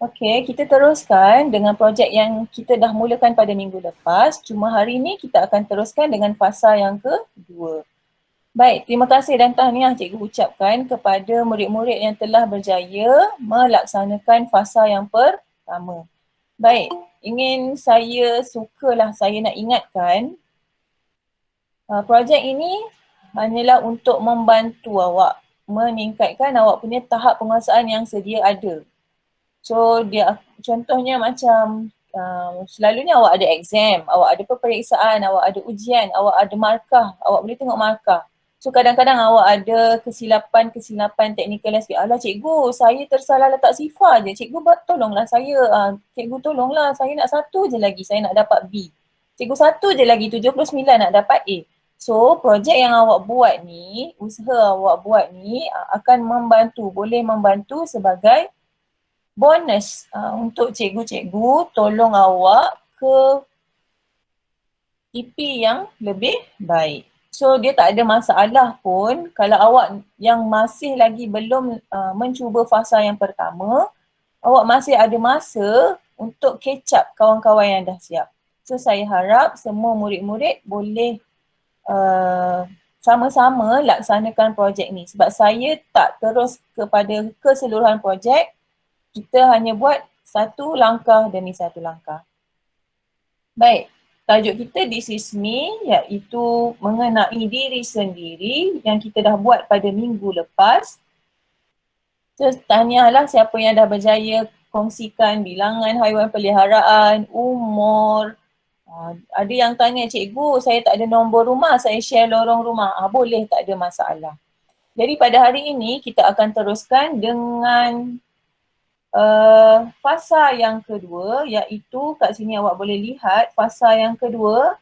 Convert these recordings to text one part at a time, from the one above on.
Okey, kita teruskan dengan projek yang kita dah mulakan pada minggu lepas. Cuma hari ini kita akan teruskan dengan fasa yang kedua. Baik, terima kasih dan tahniah cikgu ucapkan kepada murid-murid yang telah berjaya melaksanakan fasa yang pertama. Baik, saya nak ingatkan projek ini hanyalah untuk membantu awak meningkatkan awak punya tahap penguasaan yang sedia ada. So dia contohnya macam selalunya awak ada exam, awak ada peperiksaan, awak ada ujian, awak ada markah, awak boleh tengok markah. So kadang-kadang awak ada kesilapan technical aspect. Alah cikgu, saya tersalah letak sifar je. Cikgu tolonglah saya, cikgu tolonglah saya nak satu je lagi, saya nak dapat B. Cikgu satu je lagi, 79 nak dapat A. So projek yang awak buat ni, usaha awak buat ni akan membantu, boleh membantu sebagai bonus untuk cikgu-cikgu tolong awak ke IP yang lebih baik. So dia tak ada masalah pun kalau awak yang masih lagi belum mencuba fasa yang pertama, awak masih ada masa untuk catch up kawan-kawan yang dah siap. So saya harap semua murid-murid boleh sama-sama laksanakan projek ni sebab saya tak terus kepada keseluruhan projek, kita hanya buat satu langkah demi satu langkah. Baik, tajuk kita This Is Me iaitu mengenai diri sendiri yang kita dah buat pada minggu lepas. So, tahniahlah siapa yang dah berjaya kongsikan bilangan haiwan peliharaan, umur. Ada yang tanya, cikgu saya tak ada nombor rumah, saya share lorong rumah. Boleh, tak ada masalah. Jadi pada hari ini kita akan teruskan dengan fasa yang kedua iaitu kat sini awak boleh lihat fasa yang kedua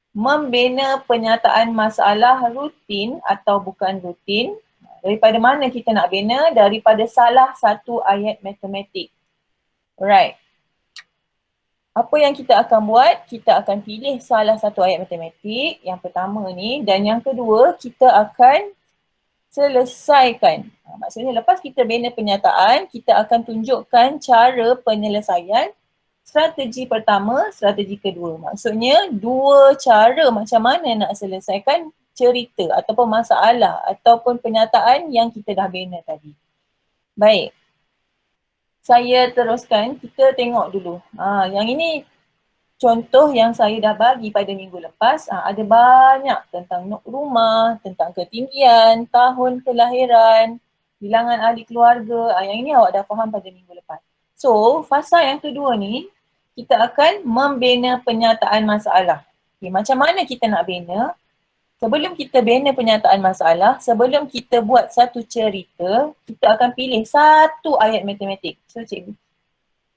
membina penyataan masalah rutin atau bukan rutin. Daripada mana kita nak bina? Daripada salah satu ayat matematik. Alright. Apa yang kita akan buat? Kita akan pilih salah satu ayat matematik yang pertama ni dan yang kedua kita akan selesaikan. Maksudnya lepas kita bina penyataan, kita akan tunjukkan cara penyelesaian strategi pertama, strategi kedua. Maksudnya dua cara macam mana nak selesaikan cerita ataupun masalah ataupun penyataan yang kita dah bina tadi. Baik. Saya teruskan, kita tengok dulu. Yang ini contoh yang saya dah bagi pada minggu lepas, ada banyak tentang rumah, tentang ketinggian, tahun kelahiran, bilangan ahli keluarga. Yang ini awak dah faham pada minggu lepas. So, fasa yang kedua ni, kita akan membina penyataan masalah. Okay, macam mana kita nak bina? Sebelum kita bina penyataan masalah, sebelum kita buat satu cerita, kita akan pilih satu ayat matematik. So, cikgu,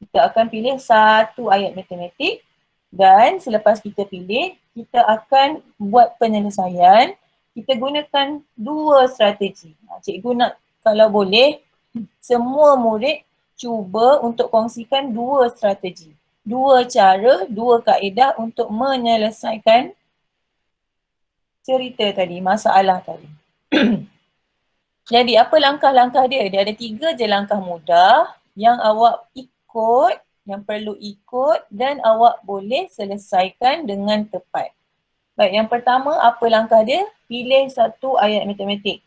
kita akan pilih satu ayat matematik. Dan selepas kita pilih, kita akan buat penyelesaian. Kita gunakan dua strategi. Cikgu nak kalau boleh, semua murid cuba untuk kongsikan dua strategi. Dua cara, dua kaedah untuk menyelesaikan cerita tadi, masalah tadi. Jadi apa langkah-langkah dia? Dia ada 3 je langkah mudah yang awak ikut, yang perlu ikut dan awak boleh selesaikan dengan tepat. Baik, yang pertama apa langkah dia? Pilih satu ayat matematik.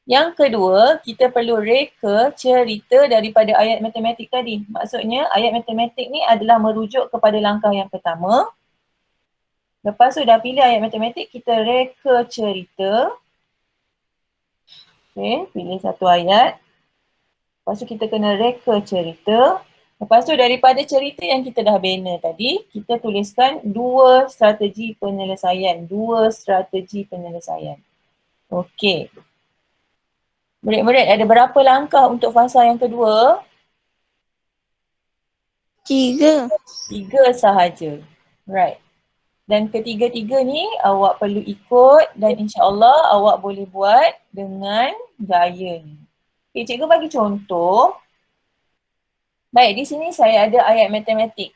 Yang kedua, kita perlu reka cerita daripada ayat matematik tadi. Maksudnya ayat matematik ni adalah merujuk kepada langkah yang pertama. Lepas tu dah pilih ayat matematik, kita reka cerita. Okay, pilih satu ayat. Lepas tu kita kena reka cerita. Lepas tu daripada cerita yang kita dah bina tadi, kita tuliskan dua strategi penyelesaian. Okey. Murid-murid, ada berapa langkah untuk fasa yang kedua? 3. 3 sahaja. Right. Dan ketiga-tiga ni awak perlu ikut dan insya-Allah awak boleh buat dengan jaya ni. Okay, cikgu bagi contoh. Baik, di sini saya ada ayat matematik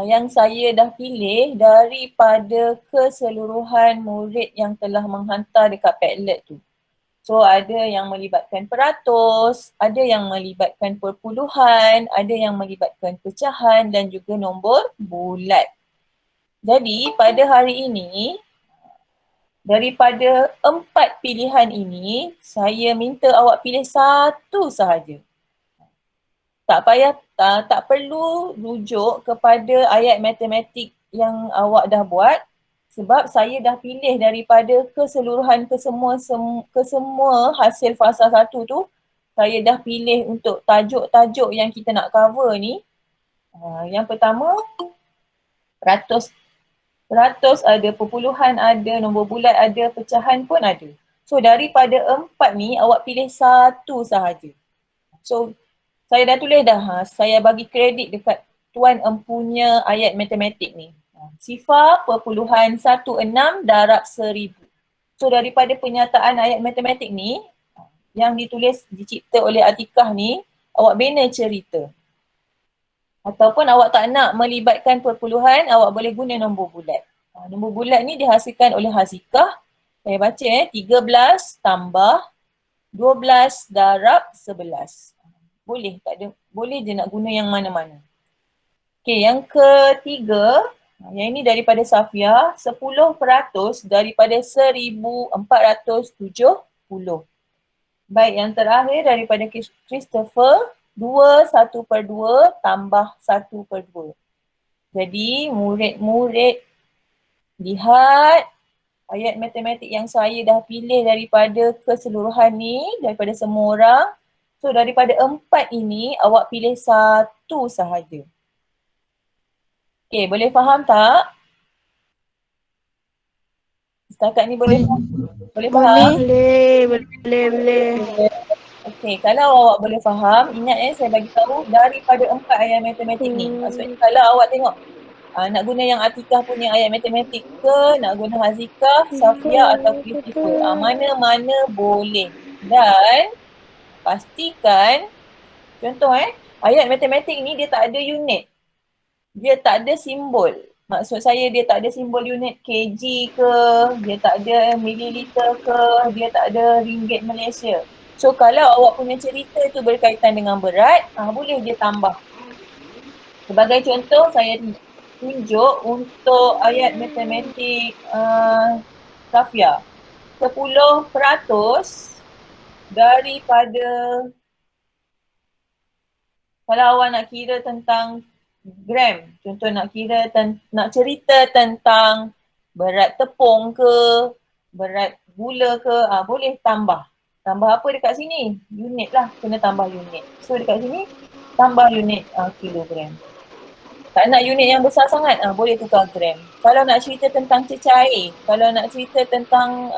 yang saya dah pilih daripada keseluruhan murid yang telah menghantar dekat Padlet tu. So ada yang melibatkan peratus, ada yang melibatkan perpuluhan, ada yang melibatkan pecahan dan juga nombor bulat. Jadi pada hari ini, daripada 4 pilihan ini, saya minta awak pilih satu sahaja. Tak payah, tak perlu rujuk kepada ayat matematik yang awak dah buat sebab saya dah pilih daripada keseluruhan kesemua hasil fasa 1 tu, saya dah pilih untuk tajuk-tajuk yang kita nak cover ni. Yang pertama, peratus ada, perpuluhan ada, nombor bulat ada, pecahan pun ada. So daripada 4 ni awak pilih satu sahaja. So saya dah tulis dah, saya bagi kredit dekat Tuan empunya ayat matematik ni. Sifar perpuluhan 16 darab 1000. So daripada penyataan ayat matematik ni, yang dicipta oleh Atikah ni, awak bina cerita. Ataupun awak tak nak melibatkan perpuluhan, awak boleh guna nombor bulat. Nombor bulat ni dihasilkan oleh Hazikah. Saya baca 13 tambah 12 darab 11. Boleh, tak ada, boleh je nak guna yang mana-mana. Okey, yang ketiga, yang ini daripada Safia, 10% daripada 1470. Baik, yang terakhir daripada Christopher, 2 1/2 tambah 1/2. Jadi murid-murid lihat ayat matematik yang saya dah pilih daripada keseluruhan ni, daripada semua orang. So daripada 4 ini awak pilih satu sahaja. Okay, boleh faham tak? Setakat ni boleh faham? Boleh faham? Boleh. Okay, kalau awak boleh faham, ingat saya bagi tahu daripada 4 ayat matematik ni. Maksudnya kalau awak tengok nak guna yang Atikah punya ayat matematik ke, nak guna Hazikah, Safia atau Christopher. Mana-mana boleh. Dan pastikan, contoh ayat matematik ni dia tak ada unit. Dia tak ada simbol. Maksud saya dia tak ada simbol unit kg ke, dia tak ada mililiter ke, dia tak ada ringgit Malaysia. So kalau awak punya cerita tu berkaitan dengan berat, boleh dia tambah. Sebagai contoh saya tunjuk untuk ayat matematik Safia. 10% daripada, kalau awak nak kira tentang gram, contoh nak cerita tentang berat tepung ke, berat gula ke, boleh tambah. Tambah apa dekat sini? Unit lah, kena tambah unit. So dekat sini tambah unit kilogram. Tak nak unit yang besar sangat, boleh tukar gram. Kalau nak cerita tentang cecair, kalau nak cerita tentang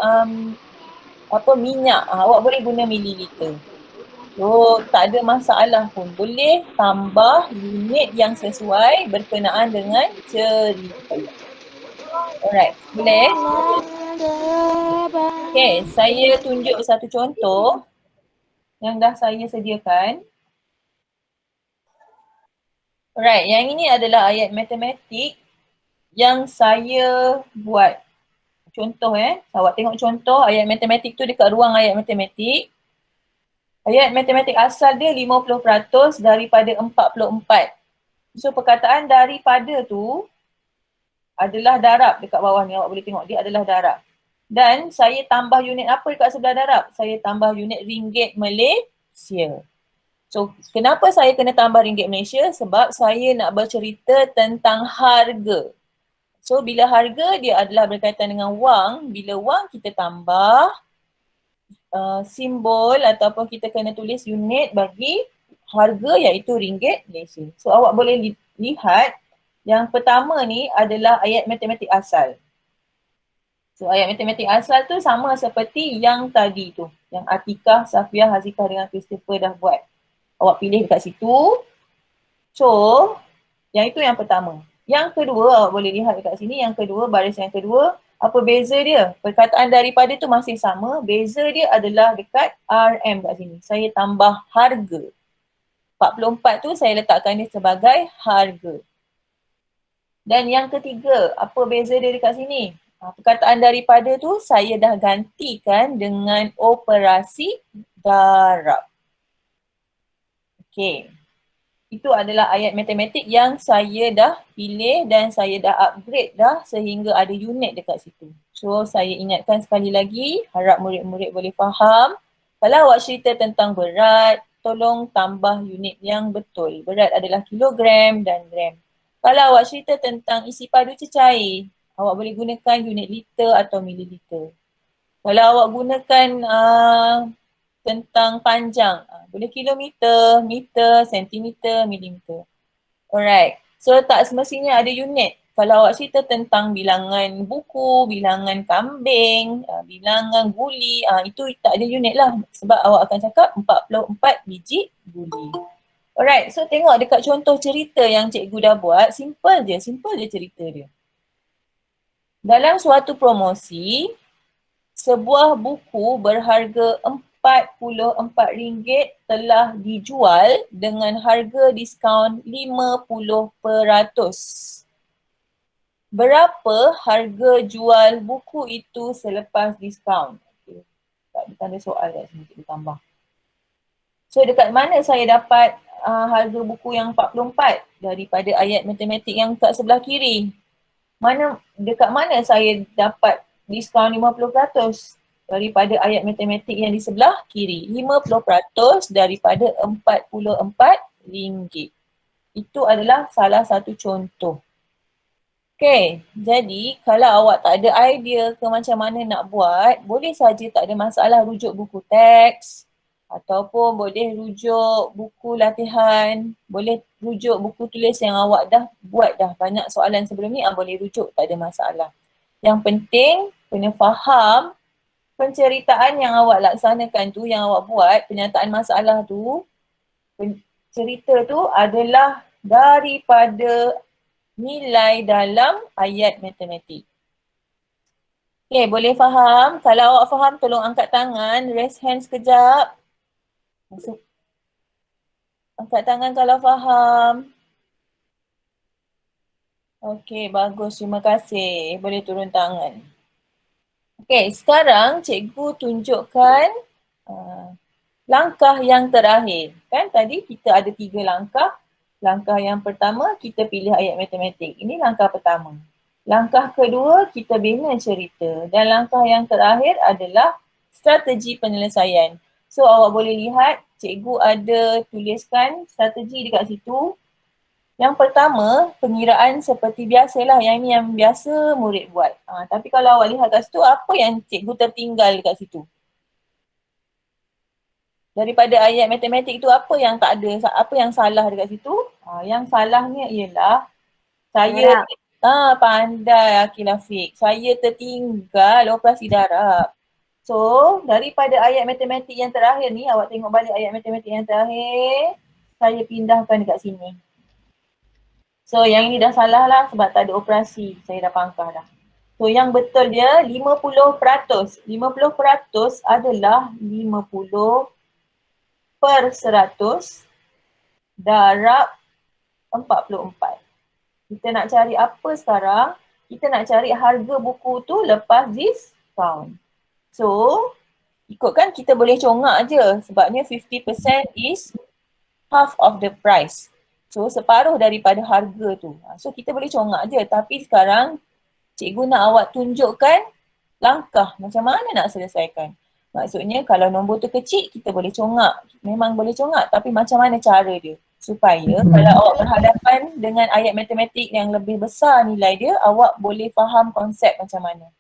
minyak, awak boleh guna mililiter. So tak ada masalah pun, boleh tambah unit yang sesuai berkenaan dengan cerita. Alright, boleh? Okay, saya tunjuk satu contoh yang dah saya sediakan. Alright, yang ini adalah ayat matematik yang saya buat. Contoh awak tengok contoh ayat matematik tu dekat ruang ayat matematik. Ayat matematik asal dia 50% daripada 44. So perkataan daripada tu adalah darab dekat bawah ni, awak boleh tengok dia adalah darab. Dan saya tambah unit apa dekat sebelah darab? Saya tambah unit ringgit Malaysia. So kenapa saya kena tambah ringgit Malaysia? Sebab saya nak bercerita tentang harga. So bila harga dia adalah berkaitan dengan wang, bila wang kita tambah simbol ataupun kita kena tulis unit bagi harga iaitu ringgit Malaysia. So awak boleh lihat yang pertama ni adalah ayat matematik asal. So ayat matematik asal tu sama seperti yang tadi tu, yang Atikah, Safia, Hazikah dengan Christopher dah buat. Awak pilih dekat situ. So yang itu yang pertama. Yang kedua awak boleh lihat dekat sini, yang kedua, baris yang kedua. Apa beza dia? Perkataan daripada tu masih sama, beza dia adalah dekat RM kat sini. Saya tambah harga. 44 tu saya letakkan dia sebagai harga. Dan yang ketiga, apa beza dia dekat sini? Perkataan daripada tu saya dah gantikan dengan operasi darab. Okey. Itu adalah ayat matematik yang saya dah pilih dan saya dah upgrade dah sehingga ada unit dekat situ. So saya ingatkan sekali lagi, harap murid-murid boleh faham. Kalau awak cerita tentang berat, tolong tambah unit yang betul. Berat adalah kilogram dan gram. Kalau awak cerita tentang isi padu cecair, awak boleh gunakan unit liter atau mililiter. Kalau awak gunakan tentang panjang, boleh kilometer, meter, sentimeter, milimeter. Alright, so tak semestinya ada unit. Kalau awak cerita tentang bilangan buku, bilangan kambing, bilangan guli, itu tak ada unit lah. Sebab awak akan cakap 44 biji guli. Alright, so tengok dekat contoh cerita yang cikgu dah buat, simple je cerita dia. Dalam suatu promosi, sebuah buku berharga RM44 telah dijual dengan harga diskaun 50%. Berapa harga jual buku itu selepas diskaun? Okay. Tak ada tanda soal kat sini, kita tambah. So dekat mana saya dapat harga buku yang 44 daripada ayat matematik yang kat sebelah kiri? Dekat mana saya dapat diskaun 50% daripada ayat matematik yang di sebelah kiri? 50% daripada RM44. Itu adalah salah satu contoh. Okay, jadi kalau awak tak ada idea ke macam mana nak buat, boleh saja tak ada masalah rujuk buku teks ataupun boleh rujuk buku latihan, boleh rujuk buku tulis yang awak dah buat dah banyak soalan sebelum ni, boleh rujuk, tak ada masalah. Yang penting kena faham penceritaan yang awak laksanakan tu, yang awak buat, penyataan masalah tu, cerita tu adalah daripada nilai dalam ayat matematik. Okay, boleh faham? Kalau awak faham, tolong angkat tangan, raise hand sekejap. Angkat tangan kalau faham. Okay, bagus. Terima kasih. Boleh turun tangan. Okay, sekarang cikgu tunjukkan langkah yang terakhir. Kan tadi kita ada 3 langkah. Langkah yang pertama, kita pilih ayat matematik. Ini langkah pertama. Langkah kedua, kita bina cerita. Dan langkah yang terakhir adalah strategi penyelesaian. So, awak boleh lihat cikgu ada tuliskan strategi dekat situ. Yang pertama, pengiraan seperti biasalah. Yang ni yang biasa murid buat. Tapi kalau awak lihat kat situ, apa yang cikgu tertinggal dekat situ? Daripada ayat matematik tu apa yang tak ada, apa yang salah dekat situ? Yang salahnya ialah saya pandai Akil Afiq. Saya tertinggal operasi darab. So, daripada ayat matematik yang terakhir ni, awak tengok balik ayat matematik yang terakhir, saya pindahkan dekat sini. So, yang ini dah salah lah sebab tak ada operasi. Saya dah pangkah dah. So, yang betul dia 50%. 50% adalah 50 per 100 darab 44. Kita nak cari apa sekarang? Kita nak cari harga buku tu lepas diskaun. So, ikutkan kita boleh congak je sebabnya 50% is half of the price. So, separuh daripada harga tu. So, kita boleh congak je. Tapi sekarang cikgu nak awak tunjukkan langkah macam mana nak selesaikan. Maksudnya kalau nombor tu kecil, kita boleh congak. Memang boleh congak, tapi macam mana cara dia? Supaya kalau awak berhadapan dengan ayat matematik yang lebih besar nilai dia, awak boleh faham konsep macam mana.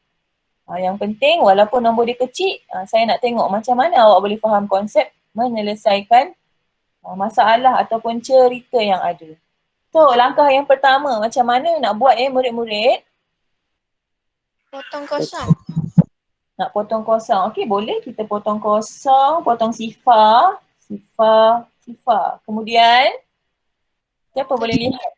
Yang penting walaupun nombor dia kecil, saya nak tengok macam mana awak boleh faham konsep menyelesaikan masalah ataupun cerita yang ada. So langkah yang pertama, macam mana nak buat murid-murid? Potong kosong. Nak potong kosong. Okey, boleh kita potong kosong, potong sifar. Kemudian, siapa boleh lihat?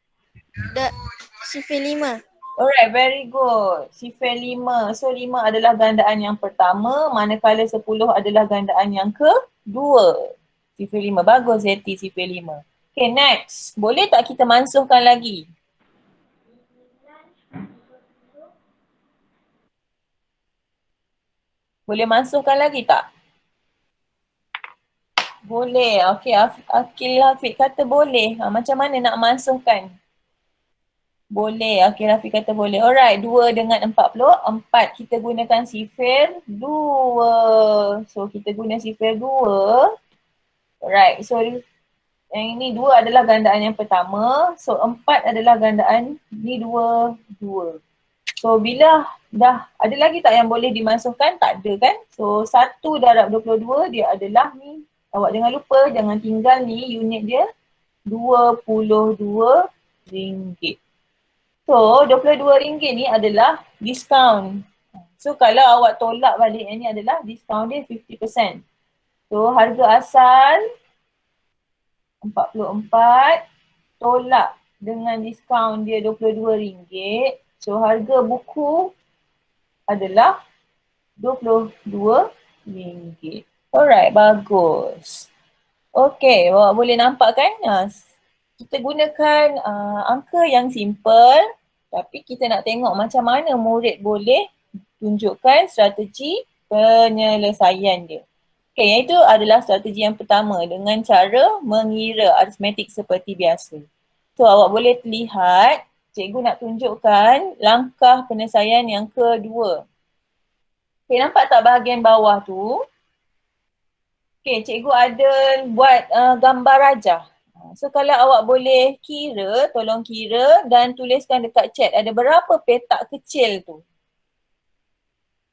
Sifar 5. Alright, very good. Sifar 5. So, 5 adalah gandaan yang pertama, manakala 10 adalah gandaan yang kedua. Sifar 5. Bagus, Zeti, sifar 5. Okay, next. Boleh tak kita mansuhkan lagi? Boleh masukkan lagi tak? Boleh. Okey, Akil Hafiq kata boleh. Macam mana nak masukkan? Boleh. Okey, Rafiq kata boleh. Alright, 2 dengan 40. 4 kita gunakan sifir 2. So, kita guna sifir 2. Alright, so yang ini 2 adalah gandaan yang pertama. So, 4 adalah gandaan ni 2, 2. So, bila dah ada lagi tak yang boleh dimasukkan? Tak ada kan? So, 1 darab 22 dia adalah ni. Awak jangan lupa, jangan tinggal ni unit dia. RM22. So, RM22 ni adalah diskaun. So, kalau awak tolak balik yang ni adalah diskaun dia 50%. So, harga asal 44 tolak dengan diskaun dia RM22. So, harga buku adalah RM22. Alright, bagus. Okay, awak boleh nampak kan? Kita gunakan angka yang simple. Tapi kita nak tengok macam mana murid boleh tunjukkan strategi penyelesaian dia. Okay, yang itu adalah strategi yang pertama dengan cara mengira aritmetik seperti biasa. So, awak boleh lihat cikgu nak tunjukkan langkah penyelesaian yang kedua. Okay, nampak tak bahagian bawah tu? Okay, cikgu ada buat gambar rajah. So, kalau awak boleh kira, tolong kira dan tuliskan dekat chat ada berapa petak kecil tu.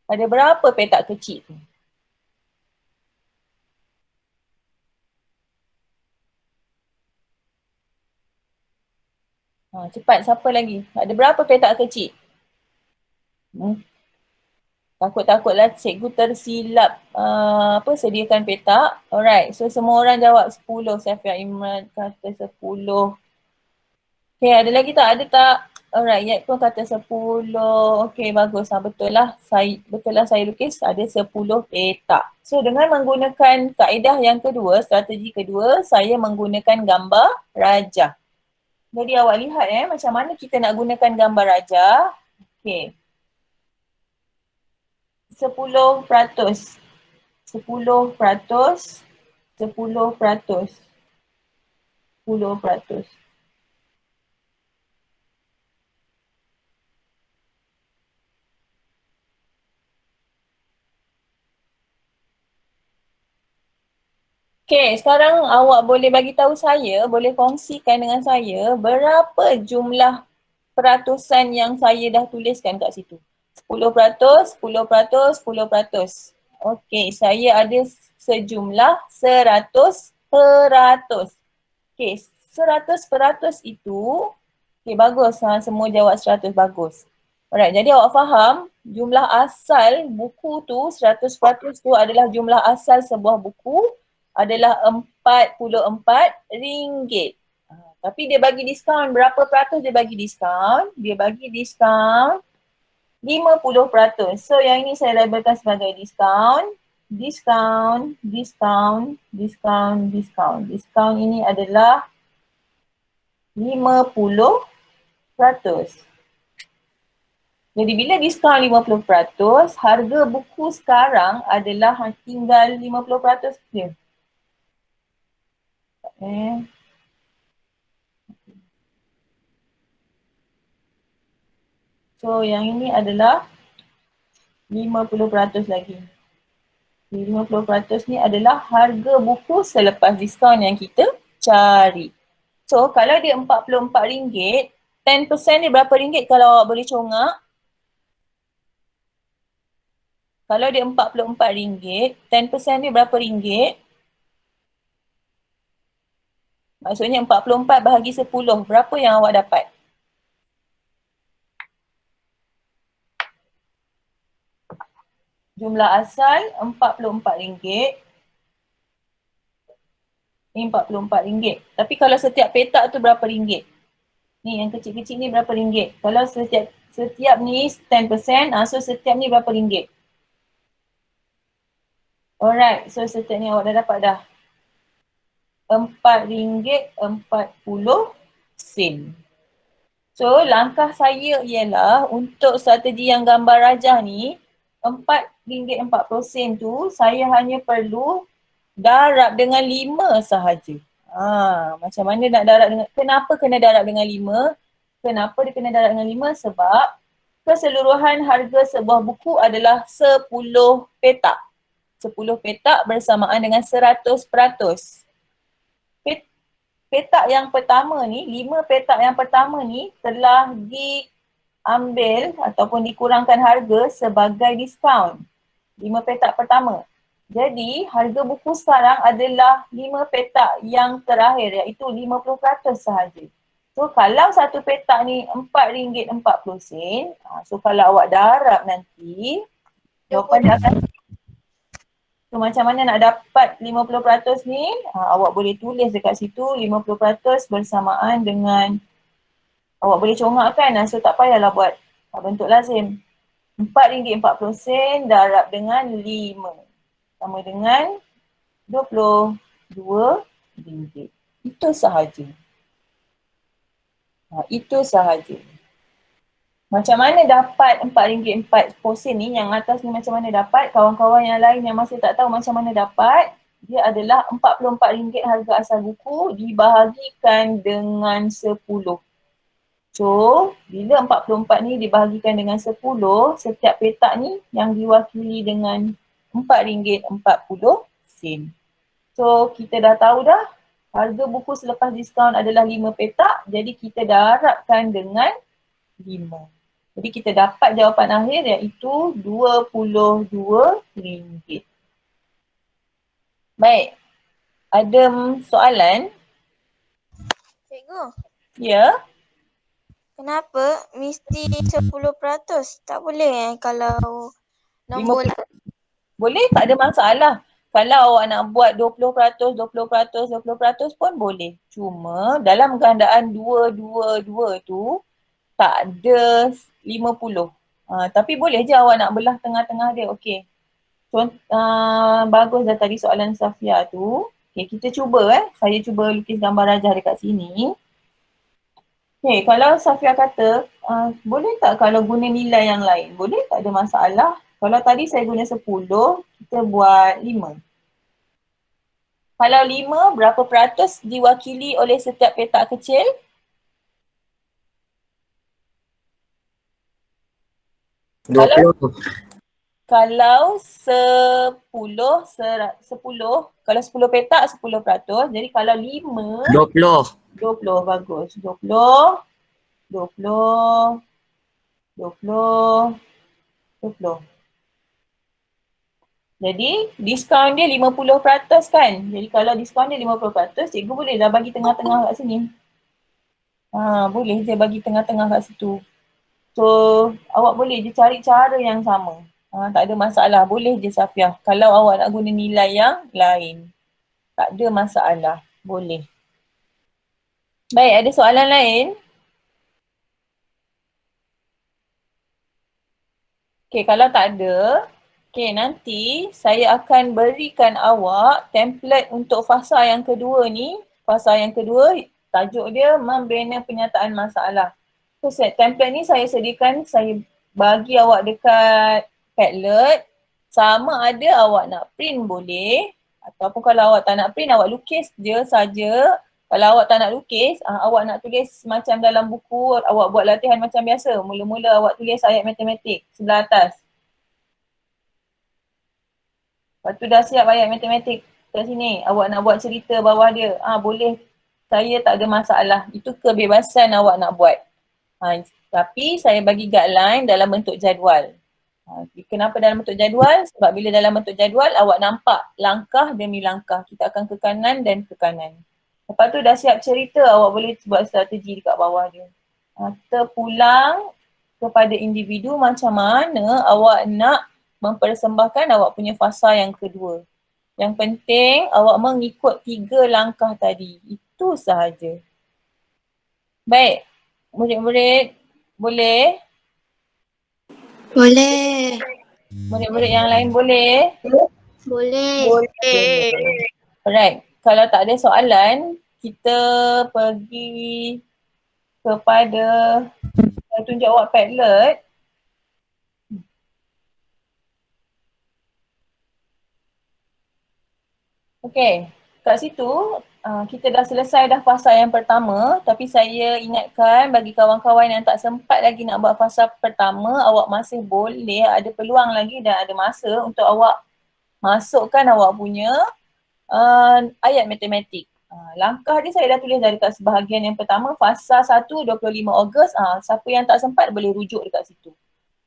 Ada berapa petak kecil tu? Cepat, siapa lagi? Ada berapa petak kecil? Takut-takutlah cikgu tersilap sediakan petak. Alright, so semua orang jawab 10. Safia Imran kata 10. Okay, ada lagi tak? Ada tak? Alright, Yat pun kata 10. Okay, bagus. Betul lah saya lukis ada 10 petak. So, dengan menggunakan kaedah yang kedua, strategi kedua, saya menggunakan gambar rajah. Jadi awak lihat macam mana kita nak gunakan gambar rajah. Okay. 10%. 10%. 10%. 10%. Okay, sekarang awak boleh bagi tahu saya, boleh kongsikan dengan saya berapa jumlah peratusan yang saya dah tuliskan kat situ. 10%, 10%, 10%. Okay, saya ada sejumlah 100%. Okay, 100% itu, okay bagus, semua jawab 100, bagus. Alright, jadi awak faham jumlah asal buku tu, 100% tu adalah jumlah asal sebuah buku adalah RM44. Tapi dia bagi diskaun, berapa peratus dia bagi diskaun? Dia bagi diskaun 50%. So yang ini saya labelkan sebagai diskaun. Diskaun, diskaun, diskaun, diskaun. Diskaun ini adalah 50%. Jadi bila diskaun 50%, harga buku sekarang adalah tinggal 50% dia. So yang ini adalah 50% lagi. 50% ni adalah harga buku selepas diskaun yang kita cari. So kalau dia RM44, 10% ni berapa ringgit kalau awak boleh congak? Kalau dia RM44, 10% ni berapa ringgit? Maksudnya 44 bahagi 10, berapa yang awak dapat? Jumlah asal RM44. Ni RM44. Tapi kalau setiap petak tu berapa ringgit? Ni yang kecil-kecil ni berapa ringgit? Kalau setiap ni 10%, so setiap ni berapa ringgit? Alright, so setiap ni awak dah dapat dah. RM4.40. So langkah saya ialah untuk strategi yang gambar rajah ni, RM4.40 tu saya hanya perlu darab dengan 5 sahaja. Macam mana nak darab dengan, kenapa kena darab dengan 5? Kenapa dia kena darab dengan 5? Sebab keseluruhan harga sebuah buku adalah 10 petak. 10 petak bersamaan dengan 100%. Petak yang pertama ni, 5 petak yang pertama ni telah diambil ataupun dikurangkan harga sebagai diskaun. 5 petak pertama. Jadi harga buku sekarang adalah 5 petak yang terakhir iaitu 50% sahaja. So kalau satu petak ni RM4.40, so kalau awak darab nanti, jawapan dia akan, so macam mana nak dapat 50% ni, awak boleh tulis dekat situ 50% bersamaan dengan, awak boleh congakkan, so tak payahlah buat bentuk lazim. RM4.40 darab dengan 5 sama dengan RM22. Itu sahaja. Itu sahaja. Macam mana dapat RM4.40 ni, yang atas ni macam mana dapat, kawan-kawan yang lain yang masih tak tahu macam mana dapat, dia adalah RM44 harga asal buku dibahagikan dengan 10. So, bila 44 ni dibahagikan dengan 10, setiap petak ni yang diwakili dengan RM4.40. So, kita dah tahu dah harga buku selepas diskaun adalah 5 petak, jadi kita darabkan dengan 5. Jadi kita dapat jawapan akhir iaitu RM22. Baik, ada soalan? Cikgu, Ya? kenapa mesti 10%? Tak boleh kalau nombor 50. Boleh, tak ada masalah. Kalau awak nak buat 20%, 20% pun boleh. Cuma dalam gandaan 222 tu tak ada 50. Tapi boleh je awak nak belah tengah-tengah dia. Okey. Bagus dah tadi soalan Safia tu. Okey, kita cuba Saya cuba lukis gambar rajah dekat sini. Okey, kalau Safia kata, boleh tak kalau guna nilai yang lain? Boleh, tak ada masalah. Kalau tadi saya guna 10, kita buat 5. Kalau 5, berapa peratus diwakili oleh setiap petak kecil? Kalau 10, kalau 10 petak 10%, jadi kalau 5, 20, bagus. 20, 20. Jadi diskaun dia 50% kan? Jadi kalau diskaun dia 50%, cikgu boleh dah bagi tengah-tengah kat sini. Boleh je bagi tengah-tengah kat situ. So awak boleh je cari cara yang sama. Tak ada masalah, boleh je Safia. Kalau awak nak guna nilai yang lain, tak ada masalah, boleh. Baik, ada soalan lain? Okay, kalau tak ada, nanti saya akan berikan awak template untuk fasa yang kedua ni. Fasa yang kedua, tajuk dia membina penyataan masalah. So, template ni saya sediakan, saya bagi awak dekat Padlet. Sama ada awak nak print boleh, ataupun kalau awak tak nak print, awak lukis je saja. Kalau awak tak nak lukis, awak nak tulis macam dalam buku, awak buat latihan macam biasa. Mula-mula awak tulis ayat matematik sebelah atas. Lepas tu dah siap ayat matematik kat sini. Awak nak buat cerita bawah dia. Boleh. Saya tak ada masalah. Itu kebebasan awak nak buat. Tapi saya bagi guideline dalam bentuk jadual. Kenapa dalam bentuk jadual? Sebab bila dalam bentuk jadual, awak nampak langkah demi langkah. Kita akan ke kanan dan ke kanan. Lepas tu dah siap cerita, awak boleh buat strategi dekat bawah dia. Terpulang kepada individu macam mana awak nak mempersembahkan awak punya fasa yang kedua. Yang penting awak mengikut 3 langkah tadi. Itu sahaja. Baik, murid-murid boleh? boleh. Murid-murid yang lain boleh? Boleh. Alright, kalau tak ada soalan, kita pergi kepada, saya tunjuk awak Padlet. Okey, kat situ kita dah selesai dah fasa yang pertama, tapi saya ingatkan bagi kawan-kawan yang tak sempat lagi nak buat fasa pertama, awak masih boleh, ada peluang lagi dan ada masa untuk awak masukkan awak punya ayat matematik. Langkah dia saya dah tulis dari kat sebahagian yang pertama, fasa 1 25 Ogos. Siapa yang tak sempat boleh rujuk dekat situ.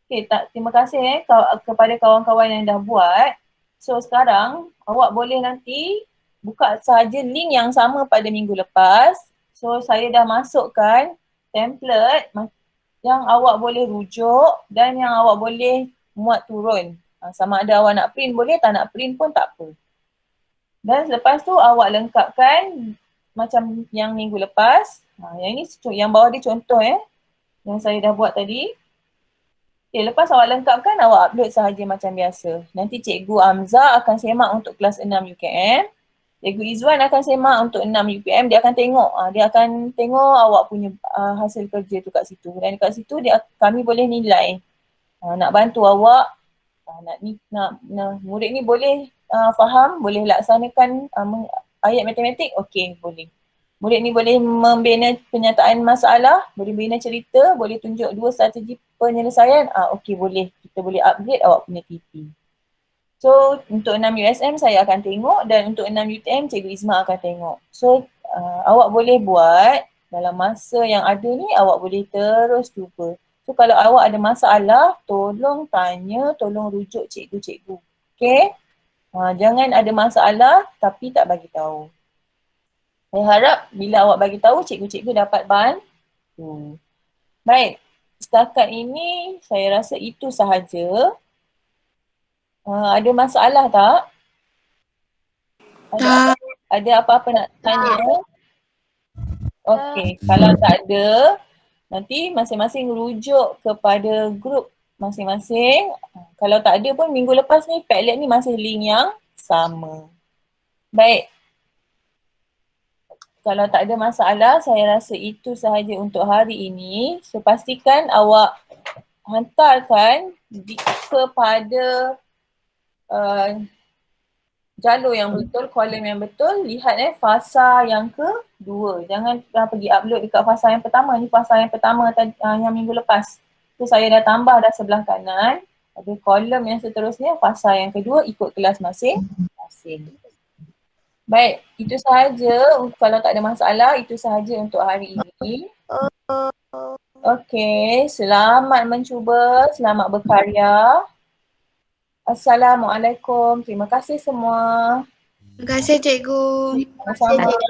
Okay, terima kasih kepada kawan-kawan yang dah buat. So sekarang awak boleh nanti buka sahaja link yang sama pada minggu lepas. So saya dah masukkan template yang awak boleh rujuk dan yang awak boleh muat turun. Sama ada awak nak print boleh, tak nak print pun tak apa. Dan selepas tu awak lengkapkan macam yang minggu lepas. Yang ini yang bawah dia contoh yang saya dah buat tadi. Okay, lepas awak lengkapkan, awak upload sahaja macam biasa. Nanti Cikgu Amza akan semak untuk kelas 6 UKM. Cikgu Izwan akan semak untuk 6 UPM. Dia akan tengok. Dia akan tengok awak punya hasil kerja tu kat situ. Dan kat situ kami boleh nilai. Nak bantu awak. Murid ni boleh faham, boleh laksanakan ayat matematik. Okey, boleh. Murid ni boleh membina penyataan masalah, boleh bina cerita, boleh tunjuk 2 strategi penyelesaian. Okey, boleh. Kita boleh upgrade awak punya TP. So, untuk 6 USM saya akan tengok dan untuk 6 UTM Cikgu Izma akan tengok. So, awak boleh buat dalam masa yang ada ni, awak boleh terus cuba. So, kalau awak ada masalah, tolong tanya, tolong rujuk cikgu-cikgu. Okay? Jangan ada masalah tapi tak bagi tahu. Saya harap bila awak bagi tahu, cikgu-cikgu dapat bantu. Baik, setakat ini saya rasa itu sahaja. Ada masalah tak? Ada apa-apa nak tanya? Okey, kalau tak ada, nanti masing-masing rujuk kepada grup masing-masing. Kalau tak ada pun minggu lepas ni, Padlet ni masih link yang sama. Baik. Kalau tak ada masalah, saya rasa itu sahaja untuk hari ini. So, pastikan awak hantarkan kepada jalur yang betul, kolom yang betul. Lihat fasa yang kedua. Jangan pergi upload dekat fasa yang pertama. Ni fasa yang pertama yang minggu lepas. So, saya dah tambah dah sebelah kanan. Ada kolom yang seterusnya, fasa yang kedua ikut kelas masing-masing. Baik, itu sahaja. Kalau tak ada masalah, itu sahaja untuk hari ini. Okey, selamat mencuba, selamat berkarya. Assalamualaikum. Terima kasih semua. Terima kasih Cikgu. Sama-sama.